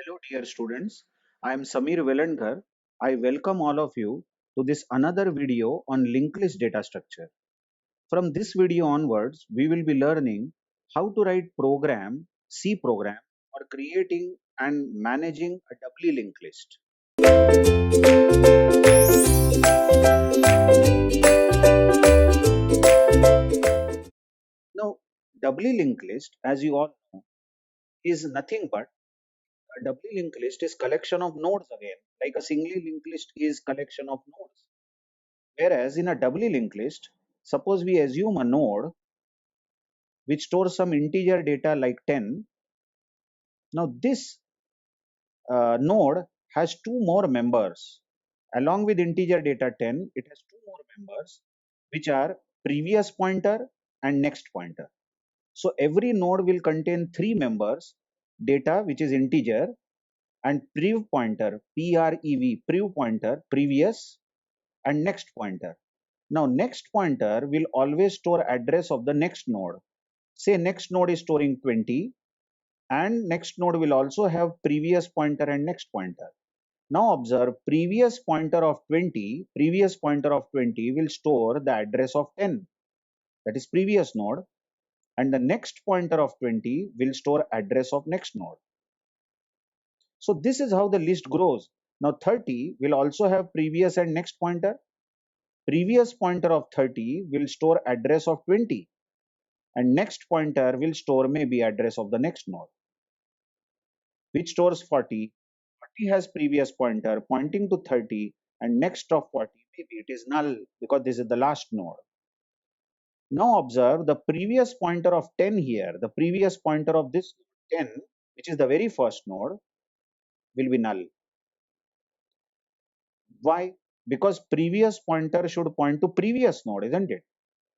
Hello, dear students. I am Samir Velankar. I welcome all of you to this another video on linked list data structure. From this video onwards, we will be learning how to write program, C program, for creating and managing a doubly linked list. Now, doubly linked list, as you all know, is nothing but a doubly linked list is collection of nodes again, like a singly linked list is collection of nodes. Whereas in a doubly linked list, suppose we assume a node which stores some integer data like 10. Now this node has two more members. Along with integer data 10, it has two more members which are previous pointer and next pointer. So every node will contain three members, data which is integer, and prev pointer, prev pointer, previous, and next pointer. Now next pointer will always store address of the next node. Say next node is storing 20 and next node will also have previous pointer and next pointer. Now observe previous pointer of 20 will store the address of 10, that is previous node, and the next pointer of 20 will store address of next node. So this is how the list grows. Now 30 will also have previous and next pointer. Previous pointer of 30 will store address of 20 and next pointer will store maybe address of the next node, which stores 40. 40 has previous pointer pointing to 30 and next of 40 maybe it is null because this is the last node. Now observe the previous pointer of 10 here, the previous pointer of this 10, which is the very first node, will be null. Why? Because previous pointer should point to previous node, isn't it?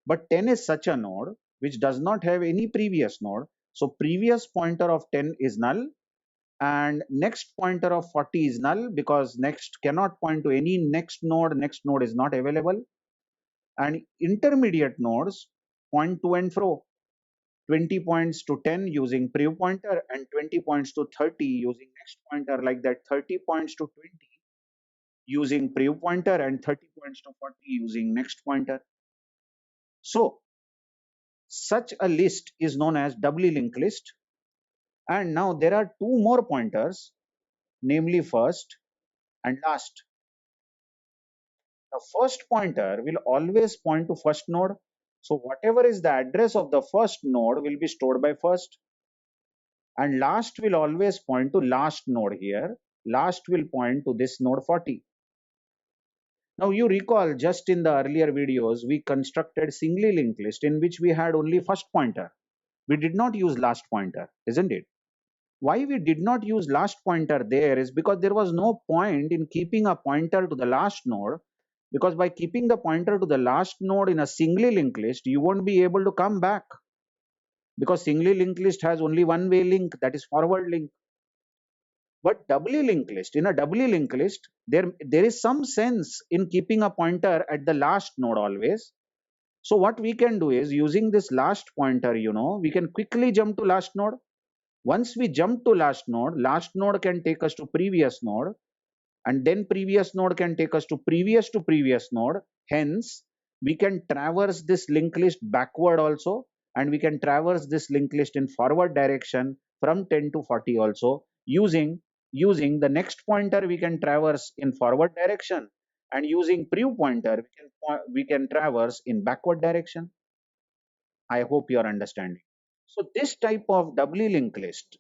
But 10 is such a node which does not have any previous node. So previous pointer of 10 is null and next pointer of 40 is null because next cannot point to any next node is not available, and intermediate nodes point to and fro. 20 points to 10 using prev pointer and 20 points to 30 using next pointer, like that 30 points to 20 using prev pointer and 30 points to 40 using next pointer. So such a list is known as doubly linked list. And now there are two more pointers, namely first and last. The first pointer will always point to first node. So whatever is the address of the first node will be stored by first. And last will always point to last node here. Last will point to this node 40. Now you recall just in the earlier videos, we constructed singly linked list in which we had only first pointer. We did not use last pointer, isn't it? Why we did not use last pointer there is because there was no point in keeping a pointer to the last node, because by keeping the pointer to the last node in a singly linked list, you won't be able to come back, because singly linked list has only one way link, that is forward link. But doubly linked list, in a doubly linked list, there is some sense in keeping a pointer at the last node always. So what we can do is, using this last pointer, we can quickly jump to last node. Once we jump to last node can take us to previous node, and then previous node can take us to previous node. Hence, we can traverse this linked list backward also, and we can traverse this linked list in forward direction from 10 to 40 also. Using the next pointer, we can traverse in forward direction, and using prev pointer, we can traverse in backward direction. I hope you are understanding. So this type of doubly linked list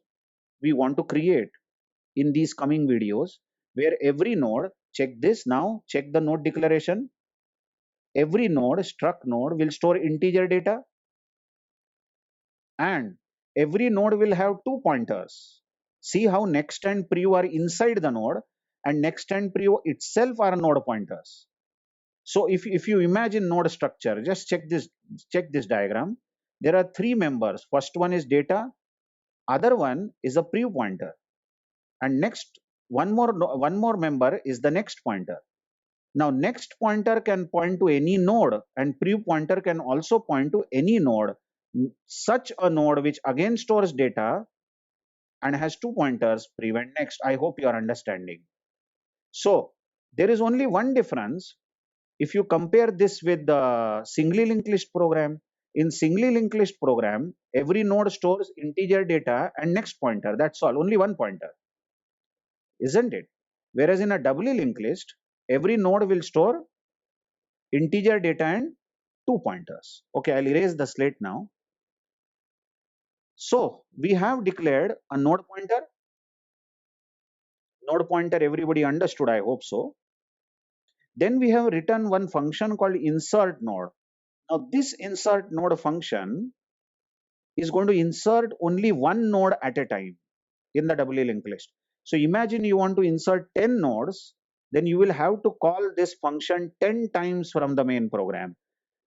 we want to create in these coming videos, where every node, check this now, check the node declaration. Every node, struct node, will store integer data, and every node will have two pointers. See how next and prev are inside the node, and next and prev itself are node pointers. So if you imagine node structure, just check this diagram. There are three members. First one is data, other one is a prev pointer, and next one more member is the next pointer. Now next pointer can point to any node, and prev pointer can also point to any node, such a node which again stores data and has two pointers, prevent next. I hope you are understanding. So there is only one difference. If you compare this with the singly linked list program, in singly linked list program, every node stores integer data and next pointer. That's all, only one pointer, isn't it? Whereas in a doubly linked list, every node will store integer data and two pointers. Okay, I'll erase the slate now. So we have declared a node pointer. Node pointer, everybody understood, I hope so. Then we have written one function called insert node. Now this insert node function is going to insert only one node at a time in the doubly linked list. So imagine you want to insert 10 nodes, then you will have to call this function 10 times from the main program.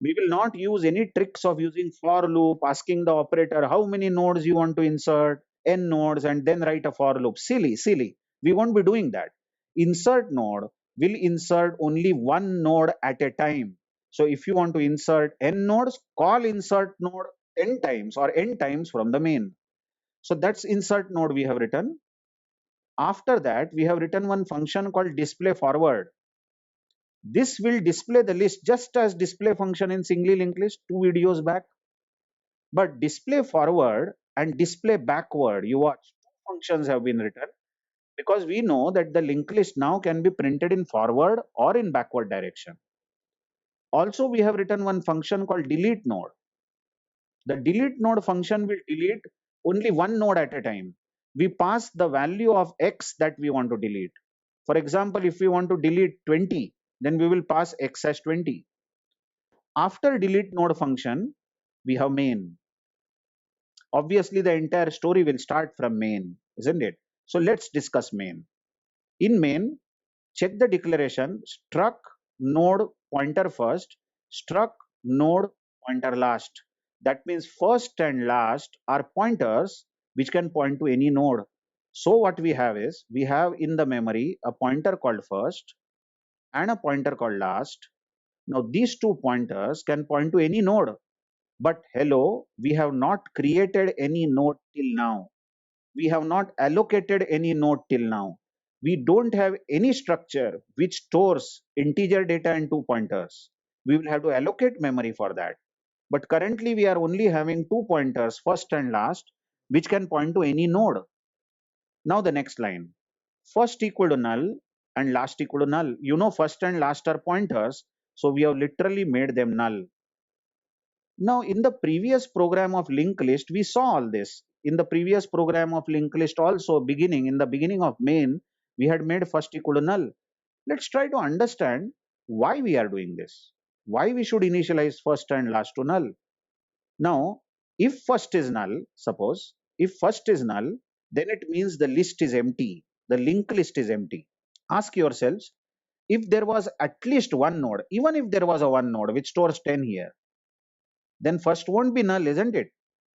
We will not use any tricks of using for loop, asking the operator how many nodes you want to insert, n nodes, and then write a for loop. Silly, silly. We won't be doing that. Insert node will insert only one node at a time. So if you want to insert n nodes, call insert node 10 times or n times from the main. So that's insert node we have written. After that, we have written one function called display forward. This will display the list just as display function in singly linked list 2 videos back. But display forward and display backward, you watch, two functions have been written because we know that the linked list now can be printed in forward or in backward direction. Also, we have written one function called delete node. The delete node function will delete only one node at a time. We pass the value of x that we want to delete. For example, if we want to delete 20, then we will pass x as 20. After delete node function, we have main. Obviously, the entire story will start from main, isn't it? So let's discuss main. In main, check the declaration struck node pointer first, struck node pointer last. That means first and last are pointers which can point to any node. So what we have is, we have in the memory a pointer called first and a pointer called last. Now these two pointers can point to any node. But hello, we have not created any node till now. We have not allocated any node till now. We don't have any structure which stores integer data and two pointers. We will have to allocate memory for that. But currently we are only having two pointers, first and last, which can point to any node. Now the next line. First equal to null and last equal to null. You know first and last are pointers, so we have literally made them null. Now, in the previous program of linked list, we saw all this. In the previous program of linked list also, in the beginning of main, we had made first equal to null. Let's try to understand why we are doing this. Why we should initialize first and last to null. Now, if first is null, suppose, if first is null, then it means the list is empty. The linked list is empty. Ask yourselves, if there was at least one node, even if there was a one node which stores 10 here, then first won't be null, isn't it?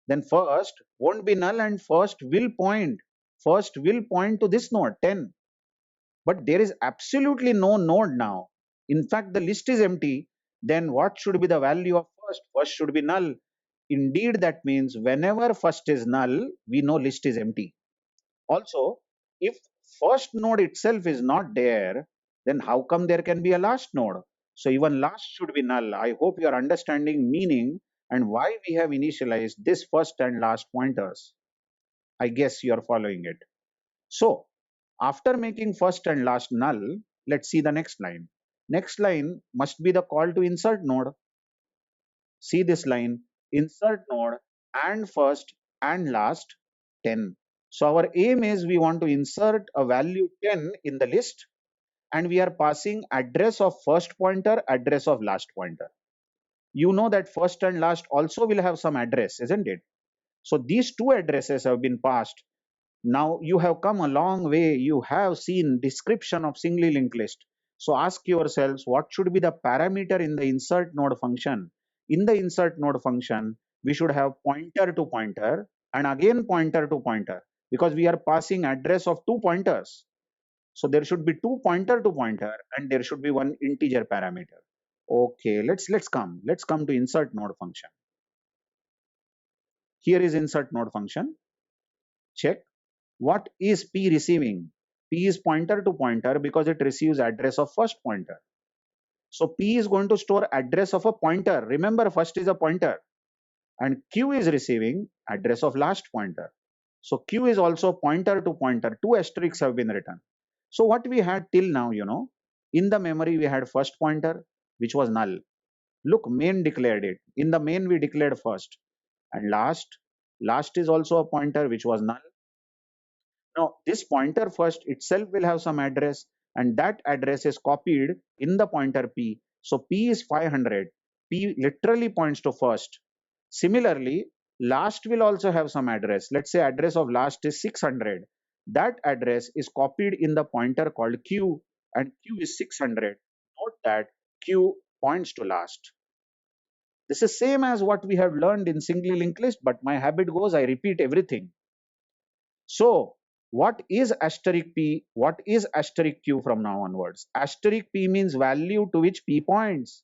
Then first won't be null and first will point to this node 10. But there is absolutely no node now. In fact, the list is empty. Then what should be the value of first? First should be null. Indeed, that means whenever first is null, we know list is empty. Also, if first node itself is not there, then how come there can be a last node? So even last should be null. I hope you are understanding meaning and why we have initialized this first and last pointers. I guess you are following it. So after making first and last null, let's see the next line. Next line must be the call to insert node. See this line, insert node and first and last 10. So our aim is we want to insert a value 10 in the list and we are passing address of first pointer, address of last pointer. You know that first and last also will have some address, isn't it? So these two addresses have been passed. Now you have come a long way. You have seen description of singly linked list. So ask yourselves, what should be the parameter in the insert node function? In the insert node function, we should have pointer to pointer and again pointer to pointer because we are passing address of two pointers. So there should be two pointer to pointer and there should be one integer parameter. Okay, let's come to insert node function. Here is insert node function. Check. What is P receiving? P is pointer to pointer because it receives address of first pointer. So P is going to store address of a pointer. Remember, first is a pointer, and Q is receiving address of last pointer. So Q is also pointer to pointer. Two asterisks have been written. So what we had till now, in the memory we had first pointer, which was null. Look, main declared it. In the main we declared first. And last is also a pointer which was null. Now this pointer first itself will have some address, and that address is copied in the pointer P. So P is 500. P literally points to first. Similarly, last will also have some address. Let's say address of last is 600. That address is copied in the pointer called Q, and Q is 600. Note that Q points to last. This is same as what we have learned in singly linked list, but my habit goes I repeat everything. So what is asterisk P? What is asterisk Q from now onwards? Asterisk P means value to which P points,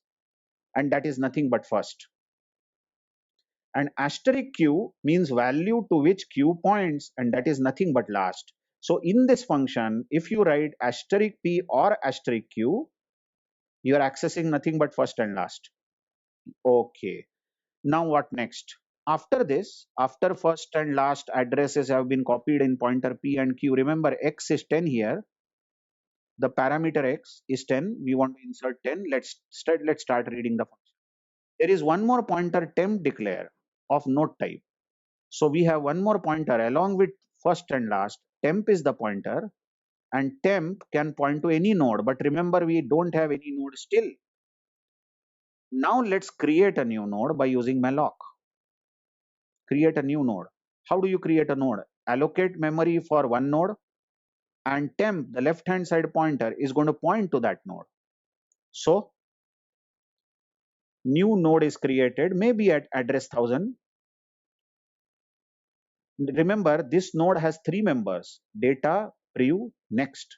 and that is nothing but first. And asterisk Q means value to which Q points, and that is nothing but last. So in this function, if you write asterisk P or asterisk Q, you are accessing nothing but first and last. Okay. Now what next? After this, after first and last addresses have been copied in pointer P and Q, remember X is 10 here. The parameter X is 10. We want to insert 10. Let's start reading the function. There is one more pointer temp declare of node type. So we have one more pointer along with first and last. Temp is the pointer, and temp can point to any node. But remember, we don't have any node still. Now let's create a new node by using malloc. Create a new node. How do you create a node? Allocate memory for one node, and temp, the left hand side pointer, is going to point to that node. So new node is created, maybe at address 1000. Remember, this node has three members: data, prev, next.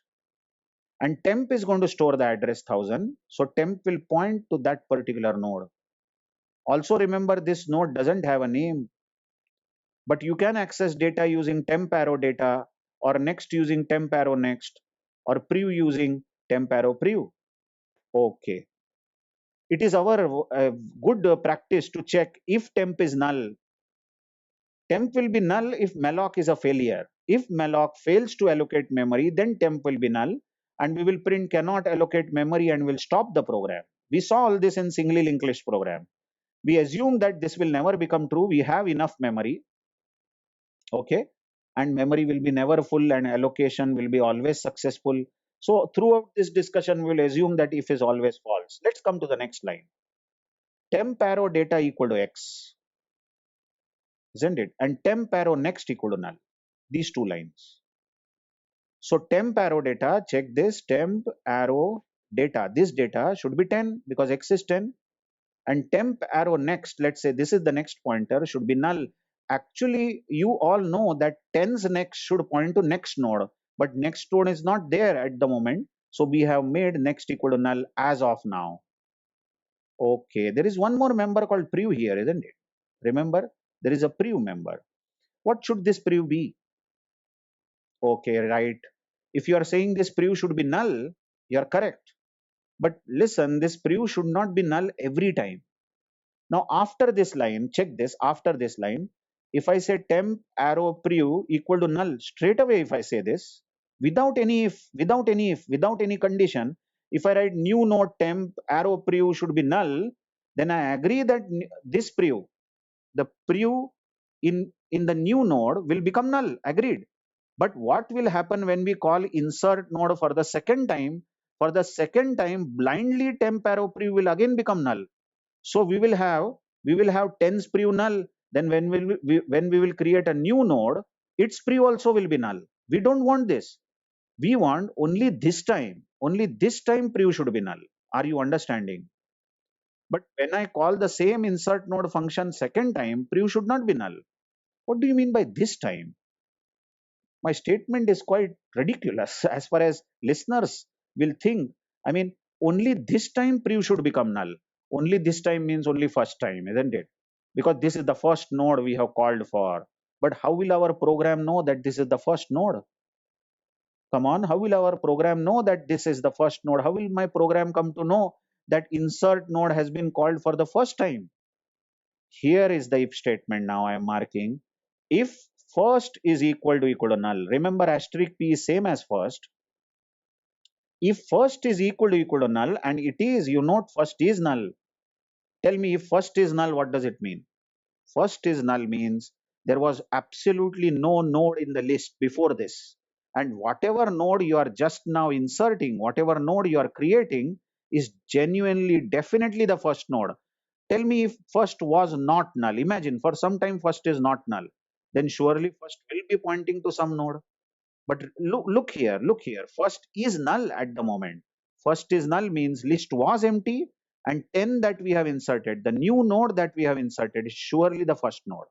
And temp is going to store the address 1000. So temp will point to that particular node. Also remember, this node doesn't have a name, but you can access data using temp arrow data, or next using temp arrow next, or prev using temp arrow prev. Okay. It is our good practice to check if temp is null. Temp will be null if malloc is a failure. If malloc fails to allocate memory, then temp will be null, and we will print cannot allocate memory and will stop the program. We saw all this in singly linked list program. We assume that this will never become true. We have enough memory, okay, and memory will be never full and allocation will be always successful. So throughout this discussion, we will assume that if is always false. Let's come to the next line. Temp arrow data equal to X, isn't it? And temp arrow next equal to null. These two lines. So temp arrow data, check this, temp arrow data. This data should be 10 because X is 10. And temp arrow next, let's say this is the next pointer, should be null. Actually, you all know that 10's next should point to next node, but next node is not there at the moment. So we have made next equal to null as of now. Okay, there is one more member called prev here, isn't it? Remember, there is a prev member. What should this prev be? Okay, right. If you are saying this prev should be null, you are correct. But listen, this prev should not be null every time. Now, after this line, check this, after this line, if I say temp arrow prev equal to null, straight away if I say this, without any if, without any condition, if I write new node temp arrow prev should be null, then I agree that this prev, the prev in the new node will become null, agreed. But what will happen when we call insert node for the second time? For the second time, blindly temp arrow prev will again become null. So we will have 10's prev null. Then when we will create a new node, its prev also will be null. We don't want this. We want only this time prev should be null. Are you understanding? But when I call the same insert node function second time, prev should not be null. What do you mean by this time? My statement is quite ridiculous as far as listeners will think. I mean, only this time prev should become null. Only this time means only first time, isn't it? Because this is the first node we have called for. But how will our program know that this is the first node? Come on, how will our program know that this is the first node? How will my program come to know that insert node has been called for the first time? Here is the if statement. Now I am marking. If first is equal to null, remember asterisk p is same as first. If first is equal to null, and it is, you note first is null. Tell me, if first is null, what does it mean? First is null means there was absolutely no node in the list before this. And whatever node you are just now inserting, whatever node you are creating, is genuinely, definitely the first node. Tell me, if first was not null, imagine for some time first is not null, then surely first will be pointing to some node. But look here. First is null at the moment. First is null means list was empty, and 10 that we have inserted, the new node that we have inserted is surely the first node.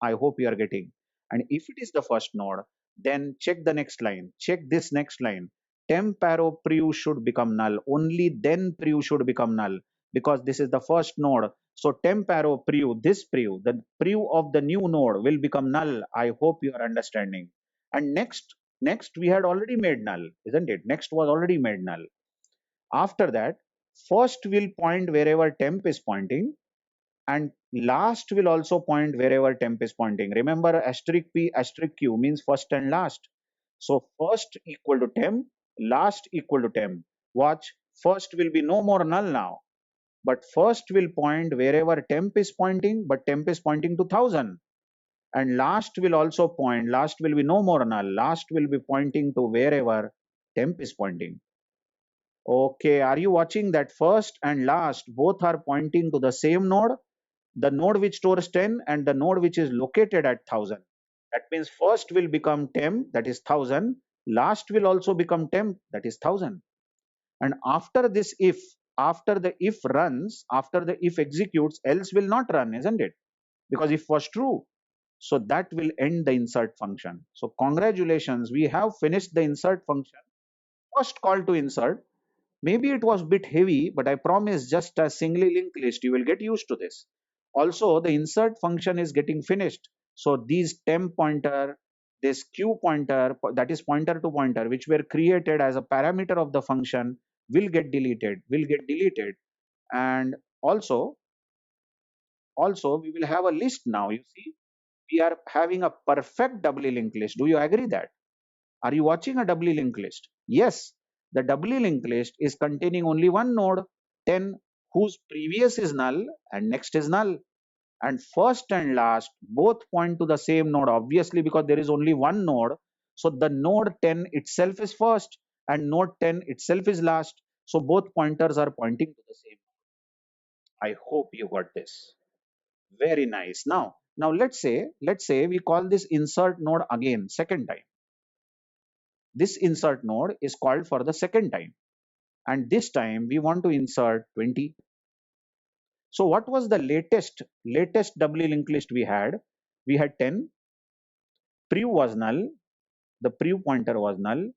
I hope you are getting. And if it is the first node, then check the next line. Check this next line. Temp arrow prev should become null. Only then prev should become null, because this is the first node. So temp arrow prev, this prev, the prev of the new node will become null. I hope you are understanding. And next we had already made null, isn't it? Next was already made null. After that, first will point wherever temp is pointing, and last will also point wherever temp is pointing. Remember, asterisk p asterisk q means first and last. So first equal to temp, last equal to temp. Watch, first will be no more null now, but first will point wherever temp is pointing, but temp is pointing to 1000. And last will also point, last will be no more null, last will be pointing to wherever temp is pointing. Okay, are you watching that first and last both are pointing to the same node, the node which stores 10 and the node which is located at 1000? That means first will become temp, that is 1000, last will also become temp, that is 1000. And after this if, after the if runs, after the if executes, else will not run, isn't it? Because if was true, so that will end the insert function. So congratulations, we have finished the insert function. First call to insert. Maybe it was a bit heavy, but I promise just a singly linked list, you will get used to this. Also, the insert function is getting finished. So these temp pointer, this q pointer, that is pointer to pointer, which were created as a parameter of the function, will get deleted. And also we will have a list now. You see, we are having a perfect doubly linked list. Do you agree that? Are you watching a doubly linked list? Yes, the doubly linked list is containing only one node, 10, whose previous is null and next is null. And first and last both point to the same node, obviously, because there is only one node. So the node 10 itself is first and node 10 itself is last. So both pointers are pointing to the same. I hope you got this. Very nice. Now let's say we call this insert node again, second time. This insert node is called for the second time, and this time we want to insert 20. So what was the latest doubly linked list we had? We had 10, prev was null, the prev pointer was null,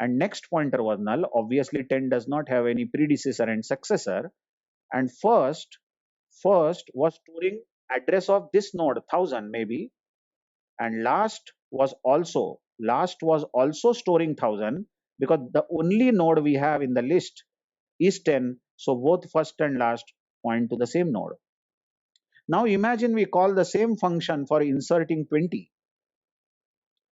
and next pointer was null. Obviously 10 does not have any predecessor and successor. And first was storing address of this node 1000 maybe, and last was also storing 1000, because the only node we have in the list is 10. So both first and last point to the same node. Now imagine we call the same function for inserting 20.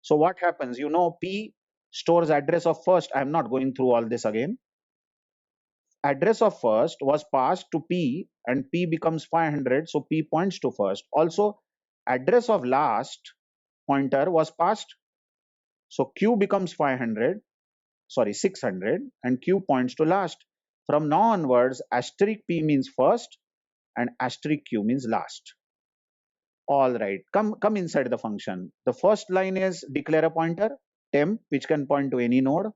So what happens? You know, p stores address of first. I'm not going through all this again. Address of first was passed to p, and p becomes 500, so p points to first. Also, address of last pointer was passed, so q becomes 600, and q points to last. From now onwards, asterisk p means first and asterisk q means last. All right, come inside the function. The first line is declare a pointer temp, which can point to any node.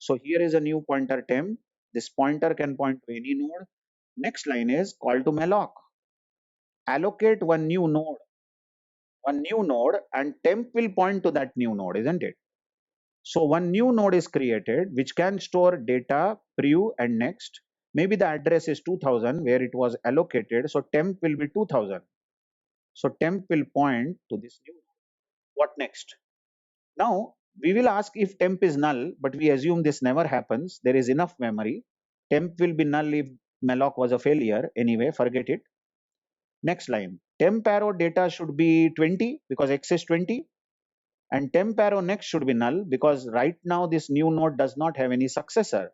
So here is a new pointer temp. This pointer can point to any node. Next line is call to malloc. Allocate one new node, and temp will point to that new node, isn't it? So one new node is created which can store data, prev, and next. Maybe the address is 2000 where it was allocated, so temp will be 2000. So temp will point to this new node. What next? Now, we will ask if temp is null, but we assume this never happens. There is enough memory. Temp will be null if malloc was a failure. Anyway, forget it. Next line. Temp arrow data should be 20 because x is 20. And temp arrow next should be null because right now this new node does not have any successor.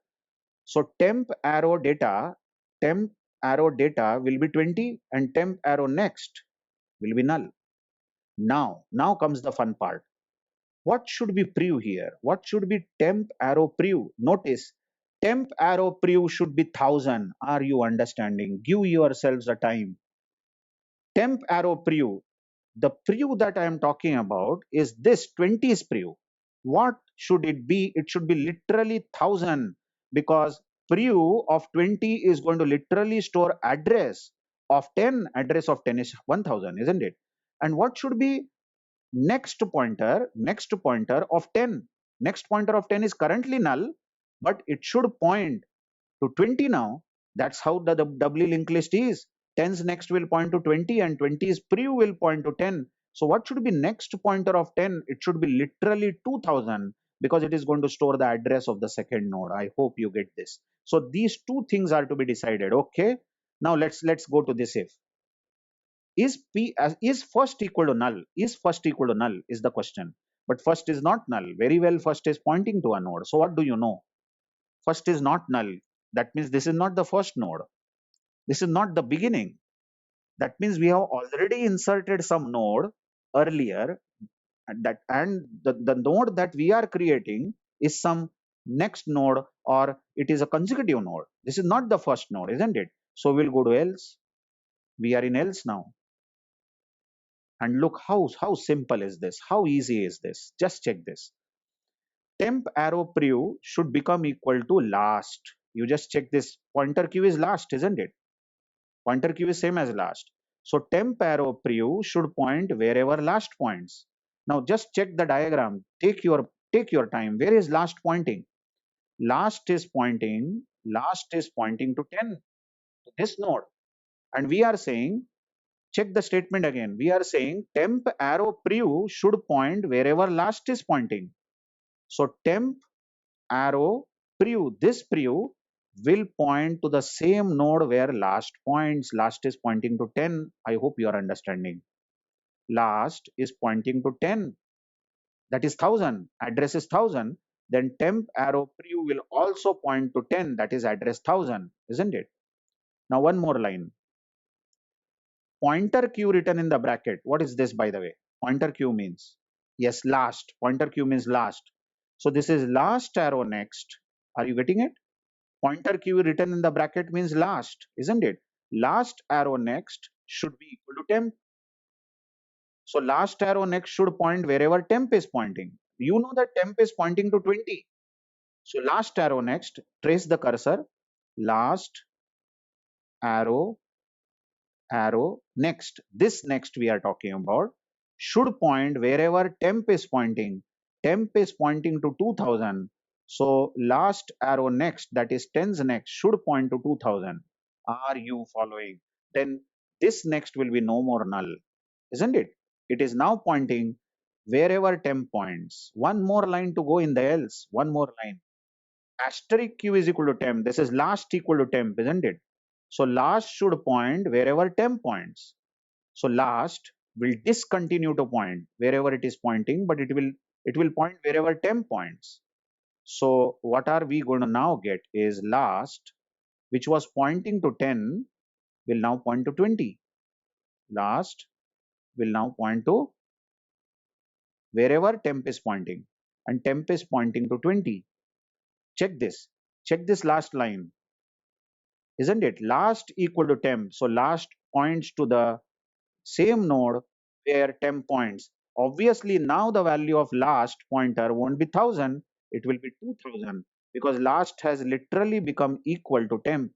So temp arrow data will be 20 and temp arrow next will be null. Now comes the fun part. What should be prev here? What should be temp arrow prev? Notice temp arrow prev should be 1000. Are you understanding? Give yourselves a time. Temp arrow prev, the prev that I am talking about is this 20 is prev. What should it be? It should be literally 1000 because prev of 20 is going to literally store address of 10. Address of 10 is 1000, isn't it? And what should be next pointer of 10? Next pointer of 10 is currently null, but it should point to 20 now. That's how the doubly linked list is. 10's next will point to 20 and 20's prev will point to 10. So what should be next pointer of 10? It should be literally 2000 because it is going to store the address of the second node. I hope you get this. So these two things are to be decided. Okay. Now let's go to this if. Is first equal to null? Is first equal to null is the question. But first is not null. Very well, first is pointing to a node. So what do you know? First is not null. That means this is not the first node. This is not the beginning. That means we have already inserted some node earlier, and the node that we are creating is some next node, or it is a consecutive node. This is not the first node, isn't it? So we'll go to else. We are in else now. And look how simple is this? How easy is this? Just check this. Temp arrow prev should become equal to last. You just check this. Pointer q is last, isn't it? Pointer q is same as last. So temp arrow prev should point wherever last points. Now just check the diagram. Take your time. Where is last pointing? Last is pointing to 10, to this node. And we are saying, check the statement again. We are saying temp arrow prev should point wherever last is pointing. So temp arrow prev, this prev will point to the same node where last points. Last is pointing to 10. I hope you are understanding. Last is pointing to 10. That is 1000. Address is 1000. Then temp arrow prev will also point to 10. That is address 1000, isn't it? Now one more line. Pointer q written in the bracket. What is this, by the way? Pointer q means, yes, last. Pointer q means last. So this is last arrow next. Are you getting it? Pointer q written in the bracket means last, isn't it? Last arrow next should be equal to temp. So last arrow next should point wherever temp is pointing. You know that temp is pointing to 20. So last arrow next, trace the cursor. Last arrow next. This next we are talking about should point wherever temp is pointing. Temp is pointing to 2000. So last arrow next, that is 10's next, should point to 2000. Are you following? Then this next will be no more null, isn't it? It is now pointing wherever temp points. One more line to go in the else. One more line. Asterisk q is equal to temp. This is last equal to temp, isn't it? So last should point wherever temp points. So last will discontinue to point wherever it is pointing, but it will point wherever temp points. So what are we going to now get is last, which was pointing to 10, will now point to 20. Last will now point to wherever temp is pointing, and temp is pointing to 20. Check this. Check this last line, isn't it? Last equal to temp. So last points to the same node where temp points. Obviously, now the value of last pointer won't be 1000, it will be 2000 because last has literally become equal to temp.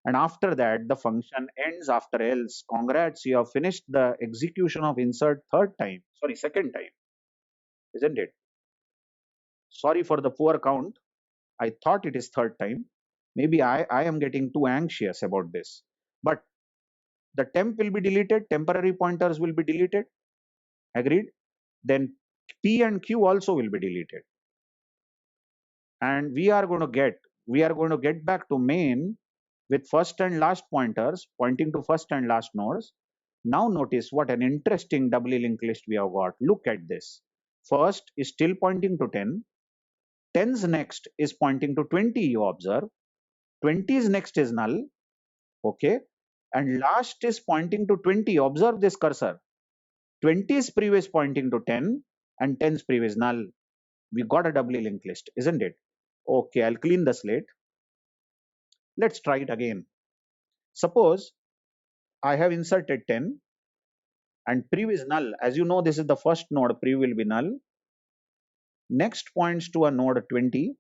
And after that, the function ends after else. Congrats, you have finished the execution of insert second time, isn't it? Sorry for the poor count. I thought it is third time. Maybe I am getting too anxious about this. But the temp will be deleted, temporary pointers will be deleted. Agreed? then P and Q also will be deleted. And we are going to get back to main with first and last pointers pointing to first and last nodes. Now notice what an interesting doubly linked list we have got. Look at this. First is still pointing to 10. 10's next is pointing to 20, you observe. 20's next is null. Okay. And last is pointing to 20. Observe this cursor. 20's previous pointing to 10 and 10's previous null. We got a doubly linked list, isn't it? Okay, I'll clean the slate. Let's try it again. Suppose I have inserted 10 and prev is null. As you know, this is the first node, prev will be null. Next points to a node 20.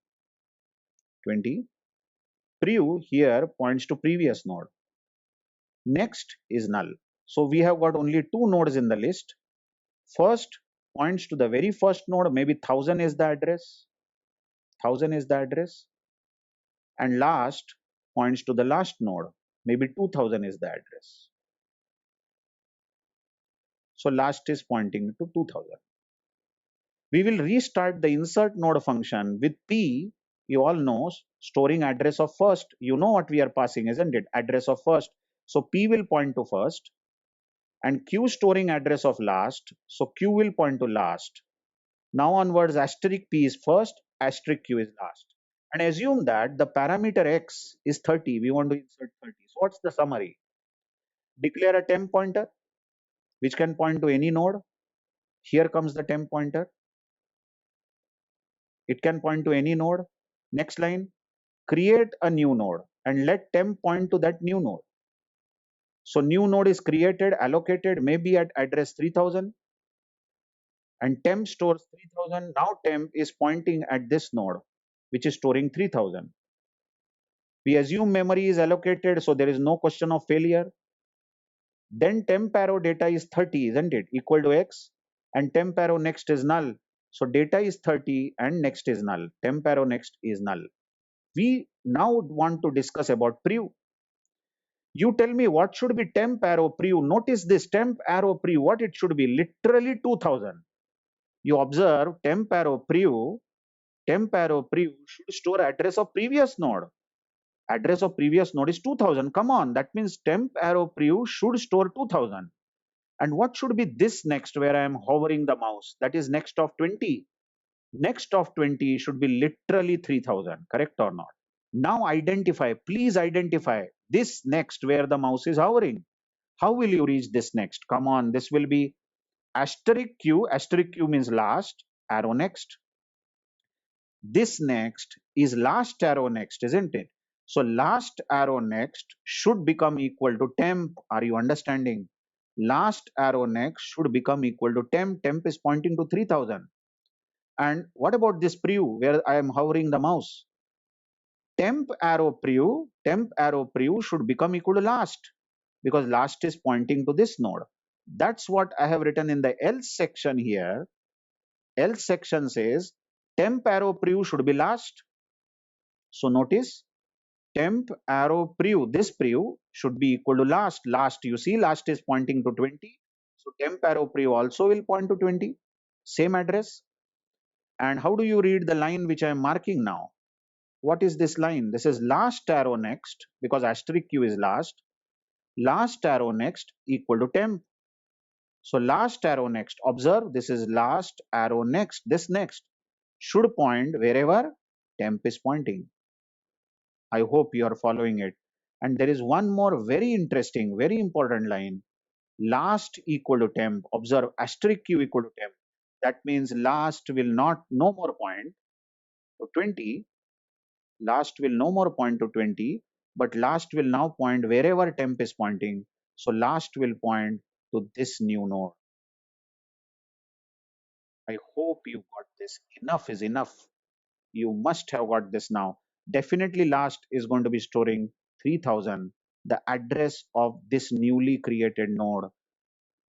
Prev here points to previous node. Next is null. So we have got only two nodes in the list. First points to the very first node, maybe 1000 is the address. 1000 is the address. And last points to the last node, maybe 2000 is the address. So last is pointing to 2000. We will restart the insert node function with P. You all know storing address of first. You know what we are passing, isn't it? Address of first. So P will point to first and Q storing address of last. So Q will point to last. Now onwards asterisk P is first, asterisk Q is last. And assume that the parameter X is 30. We want to insert 30. So what's the summary? Declare a temp pointer which can point to any node. Here comes the temp pointer. It can point to any node. Next line, create a new node and let temp point to that new node. So new node is created, allocated, maybe at address 3000 and temp stores 3000. Now temp is pointing at this node which is storing 3000. We assume memory is allocated, so there is no question of failure. Then temp arrow data is 30, isn't it? Equal to X and temp arrow next is null. So data is 30 and next is null. Temp arrow next is null. We now want to discuss about prev. You tell me what should be temp arrow prev. Notice this temp arrow prev, what it should be, literally 2000. You observe temp arrow prev should store address of previous node. Address of previous node is 2000. Come on, that means temp arrow prev should store 2000. And what should be this next where I am hovering the mouse? That is next of 20. Next of 20 should be literally 3000, correct or not? Now identify, please identify this next where the mouse is hovering. How will you reach this next? Come on, this will be asterisk Q means last, arrow next. This next is last arrow next, isn't it? So last arrow next should become equal to temp. Are you understanding? Last arrow next should become equal to temp. Temp is pointing to 3000. And what about this prev where I am hovering the mouse? Temp arrow prev should become equal to last because last is pointing to this node. That's what I have written in the else section here. Else section says temp arrow prev should be last. So notice temp arrow prev, this prev should be equal to last. Last, you see, last is pointing to 20. So temp arrow prev also will point to 20. Same address. And how do you read the line which I am marking now? What is this line? This is last arrow next because asterisk Q is last. Last arrow next equal to temp. So last arrow next, observe this is last arrow next. This next should point wherever temp is pointing. I hope you are following it. And there is one more very interesting, very important line. Last equal to temp. Observe asterisk Q equal to temp. That means last will not no more point to 20. Last will no more point to 20, but last will now point wherever temp is pointing. So last will point to this new node. I hope you got this. Enough is enough. You must have got this now. Definitely last is going to be storing 3000, the address of this newly created node.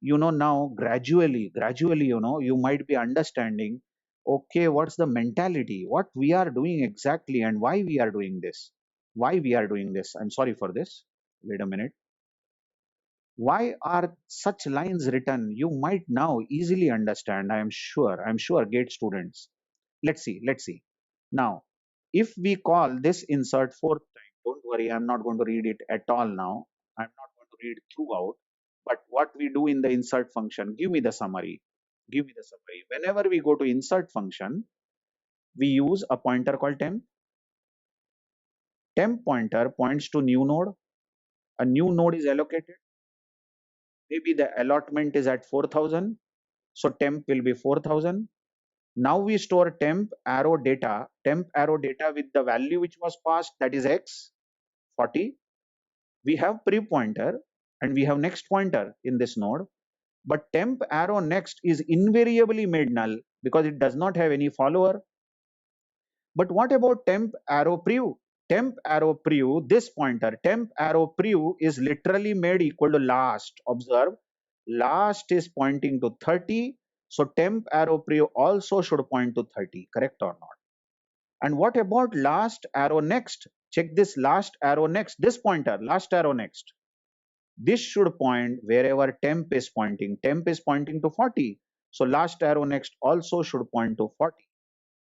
You know, now gradually, you might be understanding, okay, what's the mentality, what we are doing exactly and why we are doing this. I'm sorry for this. Wait a minute. Why are such lines written? You might now easily understand. I'm sure, GATE students. Let's see. Now, if we call this insert fourth time, don't worry, I'm not going to read it at all now. I'm not going to read throughout. But what we do in the insert function, give me the summary. Give me the summary. Whenever we go to insert function, we use a pointer called temp. Temp pointer points to new node. A new node is allocated. Maybe the allotment is at 4000. So temp will be 4000. Now we store temp arrow data with the value which was passed, that is x, 40. We have pre-pointer and we have next pointer in this node. But temp arrow next is invariably made null because it does not have any follower. But what about temp arrow prev? Temp arrow prev, this pointer, temp arrow prev is literally made equal to last. Observe, last is pointing to 30. So temp arrow prev also should point to 30, correct or not? And what about last arrow next? Check this last arrow next, this pointer, last arrow next. This should point wherever temp is pointing. Temp is pointing to 40. So last arrow next also should point to 40.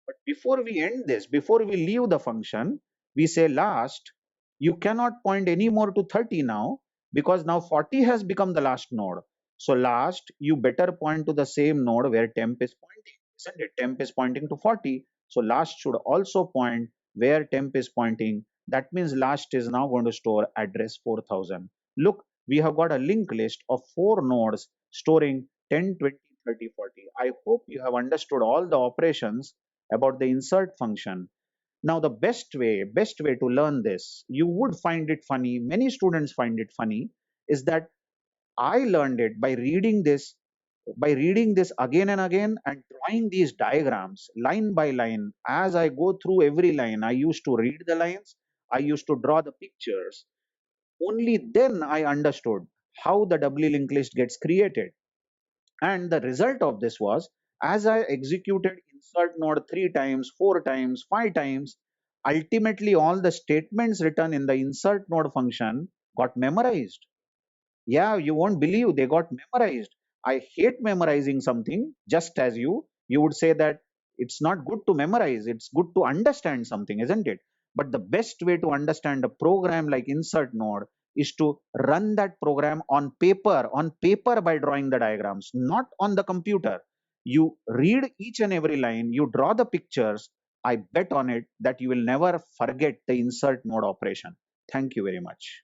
But before we end this, before we leave the function, we say last, you cannot point any more to 30 now because now 40 has become the last node. So last, you better point to the same node where temp is pointing. Isn't it? Temp is pointing to 40. So last should also point where temp is pointing. That means last is now going to store address 4000. Look, we have got a linked list of 4 nodes storing 10, 20, 30, 40. I hope you have understood all the operations about the insert function. Now, the best way to learn this, you would find it funny, many students find it funny, is that I learned it by reading this again and again and drawing these diagrams line by line. As I go through every line, I used to read the lines, I used to draw the pictures. Only then I understood how the doubly linked list gets created. And the result of this was, as I executed insert node 3 times, 4 times, 5 times, ultimately all the statements written in the insert node function got memorized. Yeah, you won't believe they got memorized. I hate memorizing something, just as you would say that it's not good to memorize, it's good to understand something, isn't it? But the best way to understand a program like insert node is to run that program on paper by drawing the diagrams, not on the computer. You read each and every line, you draw the pictures. I bet on it that you will never forget the insert node operation. Thank you very much.